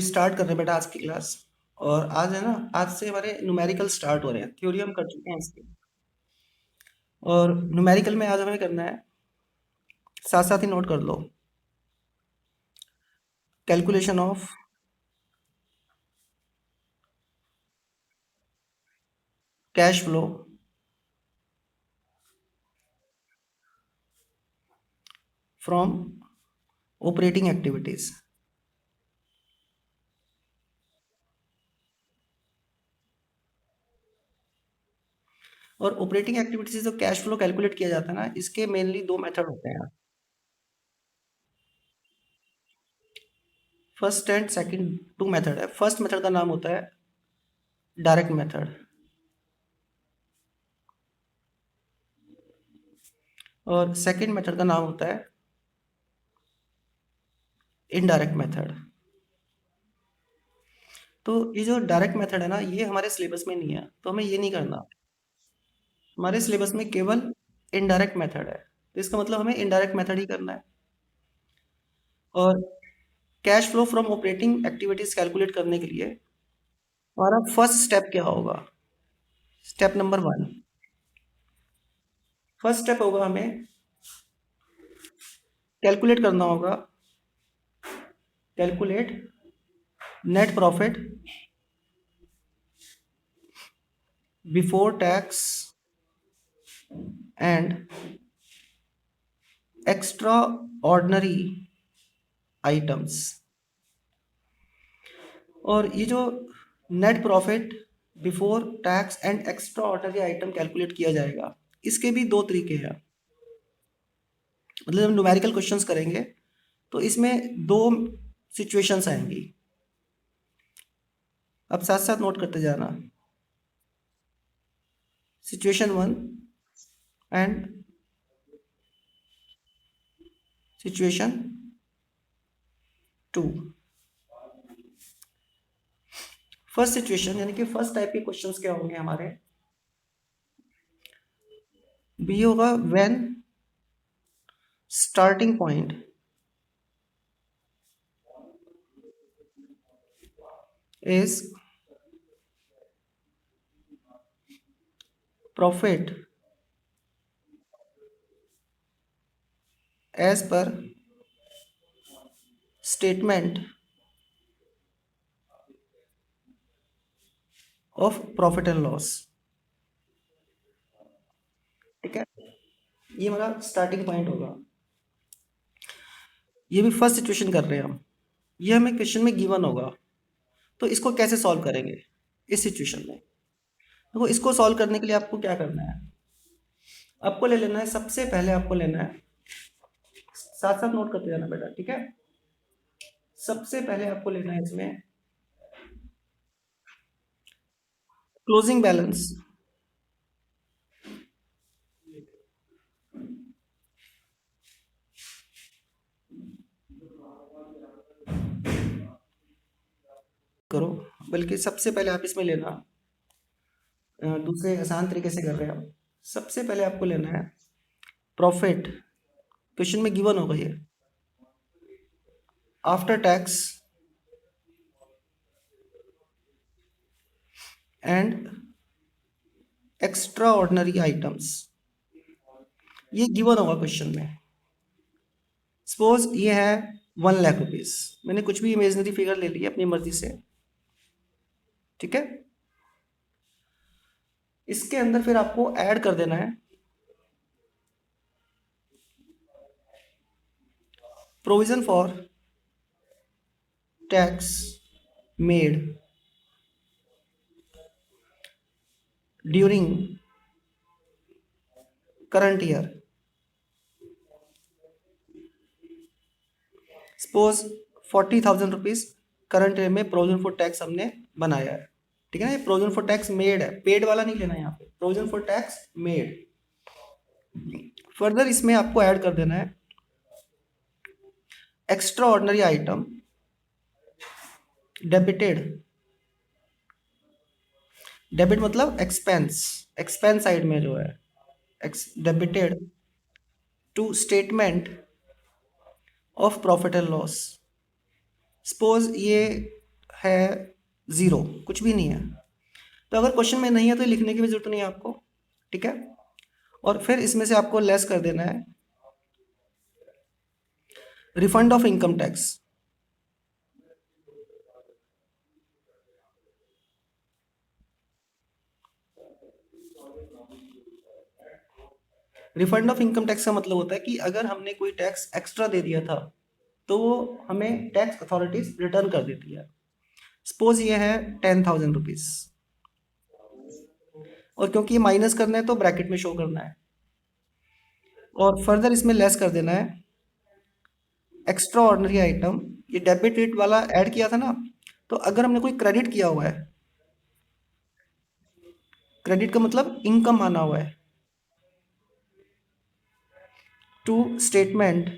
Start कर रहे हैं बेटा आज की क्लास। और आज है ना, आज से हमारे न्यूमेरिकल स्टार्ट हो रहे हैं। थ्योरी हम कर चुके हैं इसकी। और न्यूमेरिकल में आज हमें करना है, साथ साथ ही नोट कर लो, calculation of cash flow from operating activities. और ऑपरेटिंग एक्टिविटीज से जो कैश फ्लो कैलकुलेट किया जाता है ना, इसके मेनली दो मेथड होते हैं। First and second two method है। फर्स्ट मेथड का नाम होता है डायरेक्ट मेथड, और सेकंड मेथड का नाम होता है इनडायरेक्ट मेथड। तो ये जो डायरेक्ट मेथड है ना, ये हमारे सिलेबस में नहीं है, तो हमें ये नहीं करना। हमारे सिलेबस में केवल इनडायरेक्ट मेथड है, तो इसका मतलब हमें इनडायरेक्ट मेथड ही करना है। और cash flow from operating activities calculate करने के लिए हमारा फर्स्ट स्टेप क्या होगा? Step number 1। फर्स्ट स्टेप होगा, हमें कैलकुलेट करना होगा, calculate net profit before tax and extra ordinary items. और ये जो net profit before tax and extra ordinary item calculate किया जाएगा, इसके भी दो तरीके हैं। मतलब जब न्यूमेरिकल क्वेश्चंस करेंगे तो इसमें दो सिचुएशंस आएंगी। अब साथ साथ नोट करते जाना। Situation 1 and situation 2। First situation यानी कि फर्स्ट टाइप के क्वेश्चंस क्या होंगे हमारे? बी होगा when starting point is profit as per statement of profit and loss. ठीक है, ये हमारा स्टार्टिंग पॉइंट होगा। ये भी फर्स्ट सिचुएशन कर रहे हैं हम। ये हमें क्वेश्चन में गिवन होगा, तो इसको कैसे सॉल्व करेंगे इस सिचुएशन में? देखो, इसको सॉल्व करने के लिए आपको क्या करना है? आपको ले लेना है, सबसे पहले आपको लेना है, साथ साथ नोट करते जाना बेटा, ठीक है। सबसे पहले आपको लेना है इसमें क्लोजिंग बैलेंस करो। बल्कि सबसे पहले आप इसमें लेना, दूसरे आसान तरीके से कर रहे हैं हम। सबसे पहले आपको लेना है प्रॉफिट, क्वेश्चन में गिवन होगा ये, after tax and extra ordinary items. ये गिवन होगा क्वेश्चन में। सपोज ये है 1 लाख रुपीज, मैंने कुछ भी इमेजिनरी फिगर ले लिया अपनी मर्जी से, ठीक है। इसके अंदर फिर आपको ऐड कर देना है provision for tax made during current year. Suppose 40,000 rupees current year में प्रोविजन फॉर टैक्स हमने बनाया है, ठीक है ना। ये प्रोविजन फॉर टैक्स मेड है, पेड वाला नहीं लेना है यहाँ पे, provision for tax made. Further इसमें आपको ऐड कर देना है extra ordinary item debited. Debit मतलब एक्सपेंस, एक्सपेंस साइड में जो है debited to statement of profit and loss. Suppose ये है 0, कुछ भी नहीं है। तो अगर क्वेश्चन में नहीं है तो लिखने की भी जरूरत नहीं है आपको, ठीक है। और फिर इसमें से आपको लेस कर देना है refund of income tax. Refund of income tax का मतलब होता है कि अगर हमने कोई टैक्स एक्स्ट्रा दे दिया था तो वो हमें टैक्स अथॉरिटीज रिटर्न कर देती है। सपोज ये है 10,000 रुपीज, और क्योंकि ये माइनस करना है तो ब्रैकेट में शो करना है, और फर्दर इसमें लेस कर देना है एक्स्ट्रा ऑर्डनरी आइटम। ये डेबिट रेट वाला ऐड किया था ना, तो अगर हमने कोई क्रेडिट किया हुआ है, क्रेडिट का मतलब इनकम आना हुआ है, to statement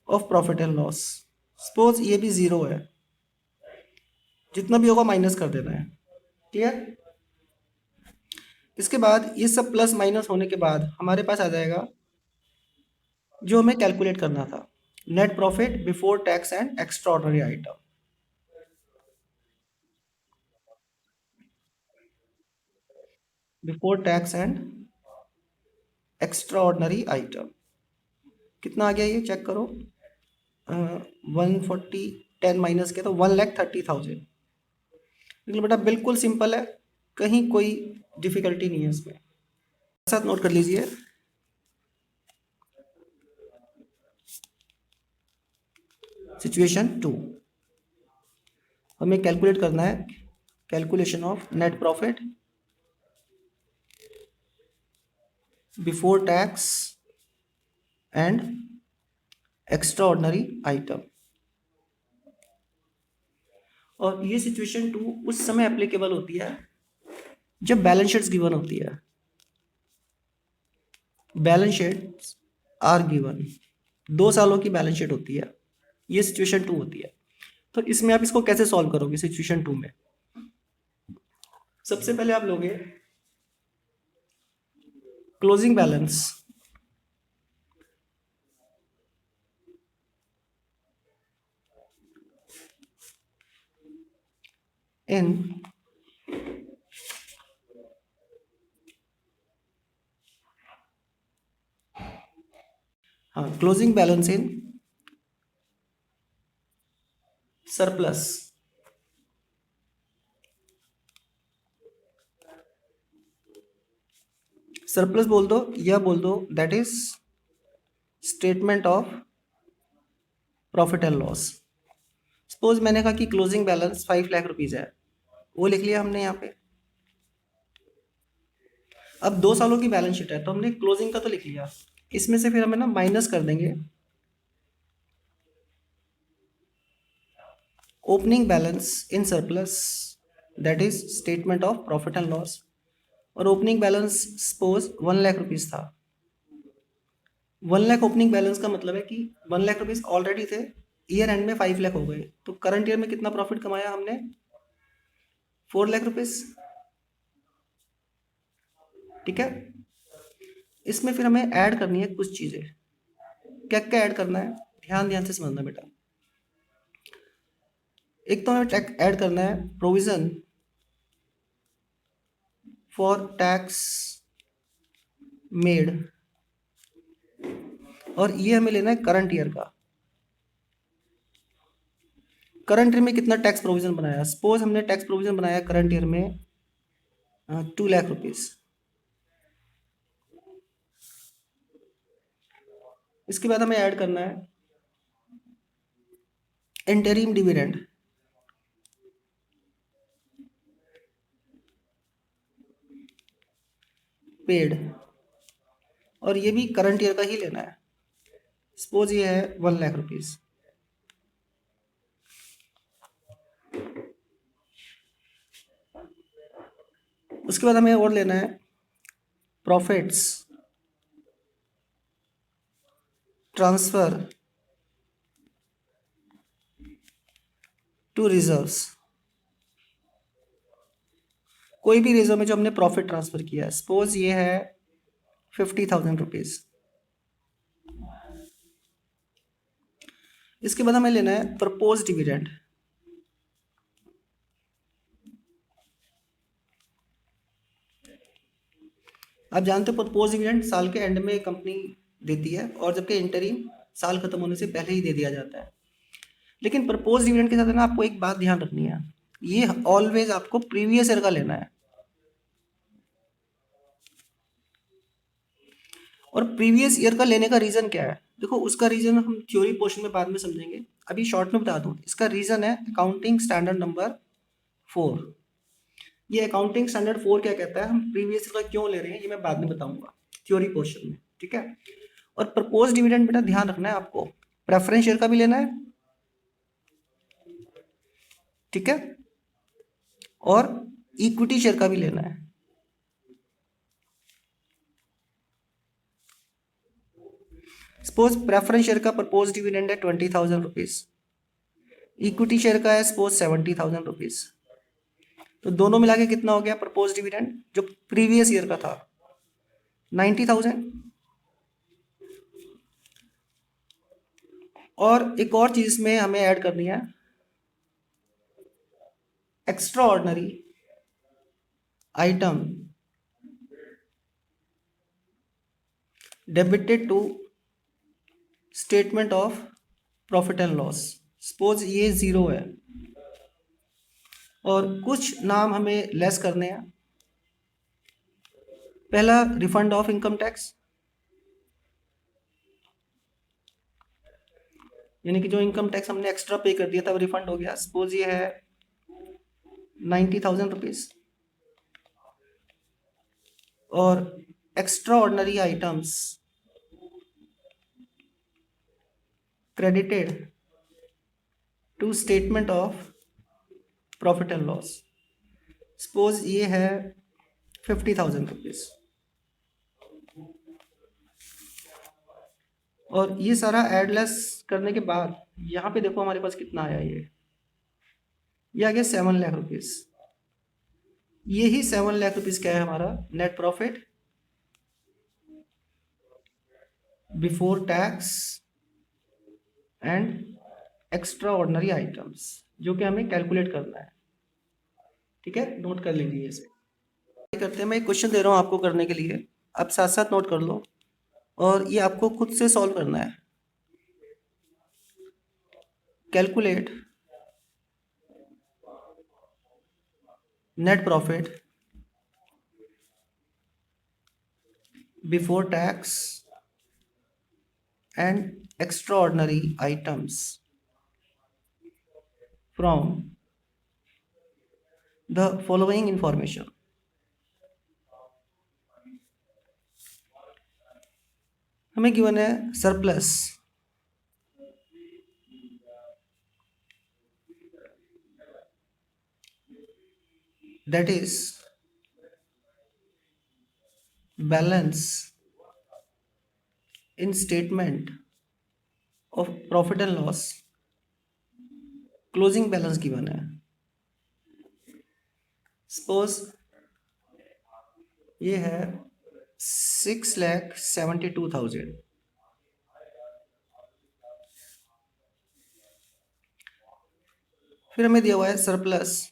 of profit and loss. Suppose ये भी 0 है, जितना भी होगा माइनस कर देना है, क्लियर। इसके बाद ये सब प्लस माइनस होने के बाद हमारे पास आ जाएगा जो हमें कैलकुलेट करना था, net profit before tax and extra ordinary item. Before tax and extra ordinary item कितना आ गया, ये चेक करो। 140, 10 माइनस किया तो 1,30,000। लेकिन बेटा बिल्कुल सिंपल है, कहीं कोई डिफिकल्टी नहीं है इसमें, साथ नोट कर लीजिए। सिचुएशन 2 हमें कैलकुलेट करना है, calculation of net profit before tax and extra ordinary item. और ये सिचुएशन 2 उस समय एप्लीकेबल होती है जब बैलेंस शीट्स गिवन होती है। बैलेंस शीट्स आर गिवन, 2 सालों की बैलेंस शीट होती है, ये सिचुएशन 2 होती है। तो इसमें आप इसको कैसे सॉल्व करोगे सिचुएशन 2 में? सबसे पहले आप लोगे closing balance in closing balance in surplus. Surplus बोल दो या बोल दो that is statement of profit and loss. Suppose मैंने कहा कि क्लोजिंग बैलेंस 5 लाख रुपीज है, वो लिख लिया हमने यहाँ पे। अब 2 सालों की बैलेंस शीट है तो हमने क्लोजिंग का तो लिख लिया, इसमें से फिर हमें ना माइनस कर देंगे opening balance in surplus, that is statement of profit and loss. और opening balance suppose 1 lakh rupees था। 1 लाख ओपनिंग बैलेंस का मतलब है कि 1 लाख रुपीज ऑलरेडी थे, ईयर एंड में 5 लाख हो गए, तो करंट ईयर में कितना प्रॉफिट कमाया हमने? 4 लाख रुपीज, ठीक है। इसमें फिर हमें ऐड करनी है कुछ चीजें। क्या क्या ऐड करना है, ध्यान ध्यान से समझना बेटा। एक तो हमें ऐड करना है प्रोविजन फॉर टैक्स मेड, और ये हमें लेना है करंट ईयर का। करंट ईयर में कितना टैक्स प्रोविजन बनाया? सपोज हमने टैक्स प्रोविजन बनाया करंट ईयर में 2 लाख रुपीज। इसके बाद हमें ऐड करना है इंटरिम डिविडेंड, पेड, और ये भी करंट ईयर का ही लेना है। सपोज ये है 1 लाख रुपीज। उसके बाद हमें और लेना है प्रॉफिट्स ट्रांसफर टू रिजर्व्स। कोई भी रिजर्व में जो हमने प्रॉफिट ट्रांसफर किया है, सपोज ये है 50,000 रुपीज। इसके बाद हमें लेना है प्रपोज डिविडेंड, आप जानते हो प्रपोज डिविडेंड साल के एंड में कंपनी देती है, और जबकि इंटरिम साल खत्म होने से पहले ही दे दिया जाता है। लेकिन प्रपोज डिविडेंड के साथ है ना, आपको एक बात ध्यान रखनी है, ये ऑलवेज आपको प्रीवियस ईयर का लेना है। और प्रीवियस ईयर का लेने का रीज़न क्या है? देखो, उसका रीज़न हम थ्योरी पोर्शन में बाद में समझेंगे, अभी शॉर्ट में बता दूं। इसका रीज़न है अकाउंटिंग स्टैंडर्ड नंबर 4। ये अकाउंटिंग स्टैंडर्ड 4 क्या कहता है, हम प्रीवियस ईयर का क्यों ले रहे हैं, ये मैं बाद में बताऊंगा थ्योरी पोर्शन में, ठीक है। और प्रपोज डिविडेंड बेटा ध्यान रखना है आपको, प्रेफरेंस शेयर का भी लेना है, ठीक है, और इक्विटी शेयर का भी लेना है। सपोज प्रेफरेंस शेयर का प्रपोज डिविडेंड है 20,000 रुपीज, इक्विटी शेयर का है सपोज 70,000 रुपीज। तो दोनों मिला के कितना हो गया प्रपोज डिविडेंड जो प्रीवियस ईयर का था? 90,000। और एक और चीज में हमें ऐड करनी है, extra ordinary item debited to statement of profit and loss. Suppose ये 0 है, और कुछ नाम हमें लेस करने हैं। पहला, रिफंड ऑफ इनकम टैक्स, यानी कि जो इनकम टैक्स हमने एक्स्ट्रा पे कर दिया था वो रिफंड हो गया। सपोज ये है 90,000 रुपीज। और extra ordinary items credited to statement of profit and loss. Suppose ये है 50,000 रुपीज। और ये सारा एडलेस करने के बाद यहाँ पे देखो हमारे पास कितना आया, ये आ गया 7 लाख रुपीज। यही 7 लाख रुपीज क्या है हमारा net profit before tax and extra ordinary items, जो कि हमें कैलकुलेट करना है, ठीक है। नोट कर लीजिए इसे। करते हैं, मैं एक क्वेश्चन दे रहा हूँ आपको करने के लिए, आप साथ साथ नोट कर लो, और ये आपको खुद से सॉल्व करना है। Calculate net profit before tax and extra ordinary items from the following information. हमें गिवन है surplus, that is balance in statement of profit and loss, closing balance given है। सपोज ये है 6,72,000। फिर हमें दिया हुआ है surplus,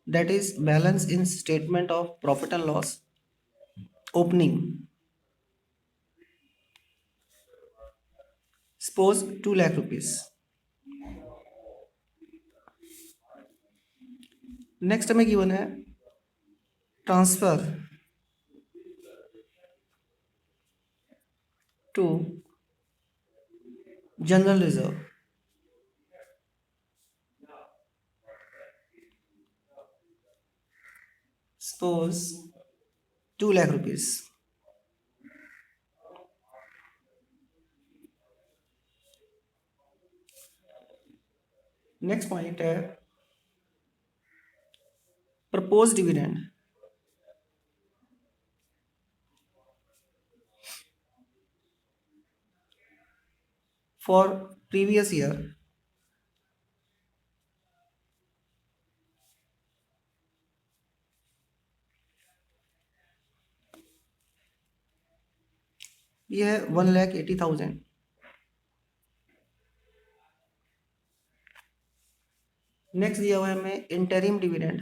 that is balance in statement of profit and loss opening, suppose 2 lakh rupees. Next हमें गिवन है transfer to general reserve, suppose 2 lakh rupees. Next point है propose dividend for previous year ये है 1,80,000। नेक्स्ट दिया हुआ है हमें interim dividend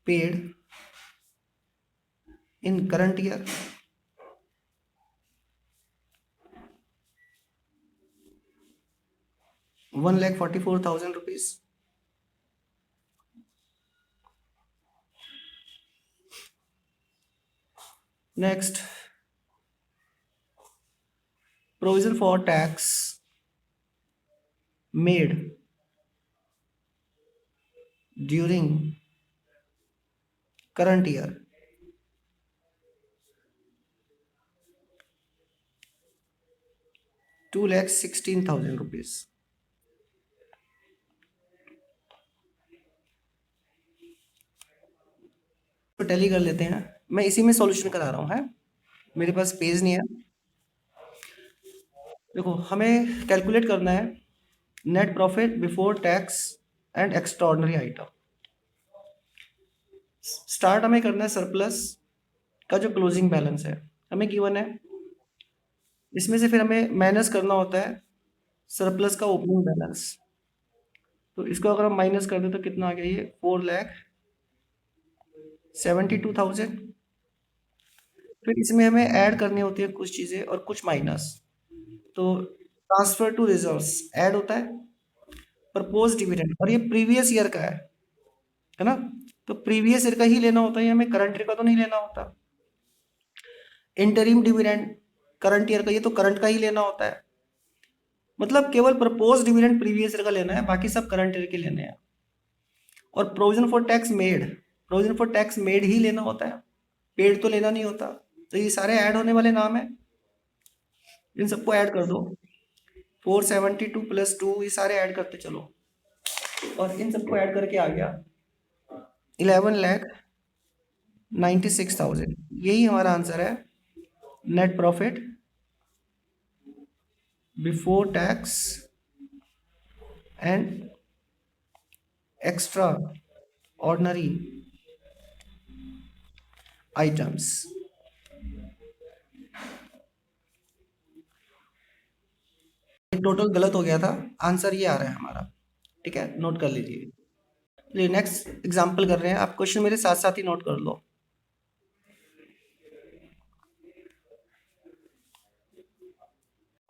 paid in current year, ₹1,44,000. Next, provision for tax made during current year, ₹2,16,000. तो टैली कर लेते हैं, मैं इसी में सॉल्यूशन करा रहा हूँ, है मेरे पास पेज नहीं है। देखो, हमें कैलकुलेट करना है net profit before tax and extraordinary item. Start हमें करना है सरप्लस का जो क्लोजिंग बैलेंस है हमें गिवन है, इसमें से फिर हमें माइनस करना होता है सरप्लस का ओपनिंग बैलेंस। तो इसको अगर हम माइनस कर दें तो कितना आ गया, ये 4,72,000। फिर इसमें हमें ऐड करनी होती है कुछ चीज़ें और कुछ माइनस। तो ट्रांसफर टू रिजर्व्स ऐड होता है, प्रपोज डिविडेंड, और ये प्रीवियस ईयर का है ना, तो प्रीवियस ईयर का ही लेना होता है, हमें करंट ईयर का तो नहीं लेना होता। इंटरिम डिविडेंड करंट ईयर का, ये तो करंट का ही लेना होता है, मतलब केवल प्रपोज डिविडेंड प्रीवियस ईयर का लेना है, बाकी सब करंट ईयर के लेने हैं। और provision for tax made, provision for tax made ही लेना होता है, पेड तो लेना नहीं होता। तो ये सारे ऐड होने वाले नाम है, इन सबको ऐड कर दो, 472 + 2, ये सारे ऐड करते चलो, और इन सबको ऐड करके आ गया 11,96,000। यही हमारा आंसर है, net profit before tax and extra ordinary items. Total गलत हो गया था, आंसर ये आ रहा है हमारा, ठीक है, नोट कर लीजिए। चलिए नेक्स्ट एग्जाम्पल कर रहे हैं, आप क्वेश्चन मेरे साथ साथ ही नोट कर लो।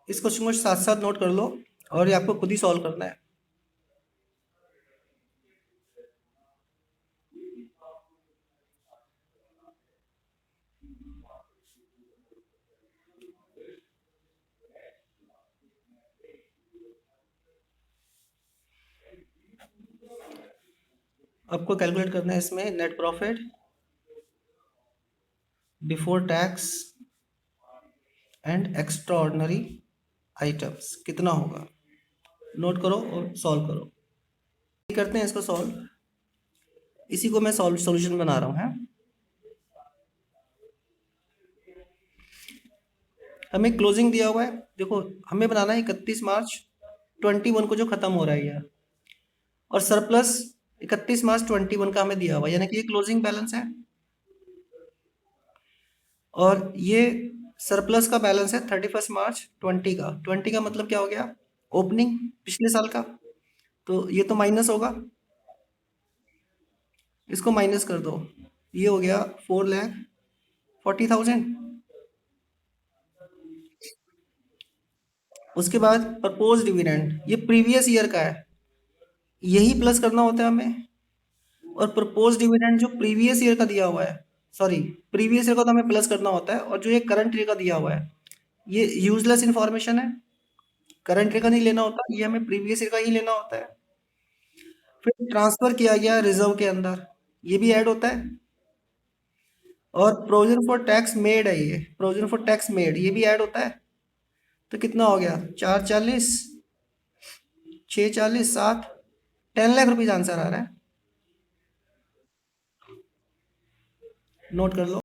इस क्वेश्चन को साथ साथ नोट कर लो और ये आपको खुद ही सॉल्व करना है। आपको कैलकुलेट करना है इसमें net profit before tax and extra ordinary items कितना होगा, नोट करो और सॉल्व करो। करते हैं इसको सॉल्व, इसी को मैं सॉल्यूशन बना रहा हूँ, है। हमें क्लोजिंग दिया हुआ है, देखो हमें बनाना है 31 मार्च 21 को जो खत्म हो रहा है यार, और सरप्लस 31 मार्च 21 का हमें दिया हुआ है, यानी कि ये क्लोजिंग बैलेंस है, और ये सरप्लस का बैलेंस है 31 मार्च 20 का। 20 का मतलब क्या हो गया, ओपनिंग पिछले साल का, तो ये तो माइनस होगा, इसको माइनस कर दो, ये हो गया 4,40,000। उसके बाद प्रपोज डिविडेंड, ये प्रीवियस ईयर का है, यही प्लस करना होता है हमें, और प्रपोज डिविडेंड जो प्रीवियस ईयर का दिया हुआ है, सॉरी प्रीवियस ईयर का तो हमें प्लस करना होता है, और जो ये करंट ईयर का दिया हुआ है ये यूजलेस इंफॉर्मेशन है, करंट ईयर का नहीं लेना होता, ये हमें प्रीवियस ईयर का ही लेना होता है। फिर ट्रांसफर किया गया रिजर्व के अंदर, ये भी ऐड होता है, और प्रोविजन फॉर टैक्स मेड है, ये प्रोविजन फॉर टैक्स मेड ये भी ऐड होता है। तो कितना हो गया, 440, 640, 7, 10 लाख रुपीज आंसर आ रहा है, नोट कर लो।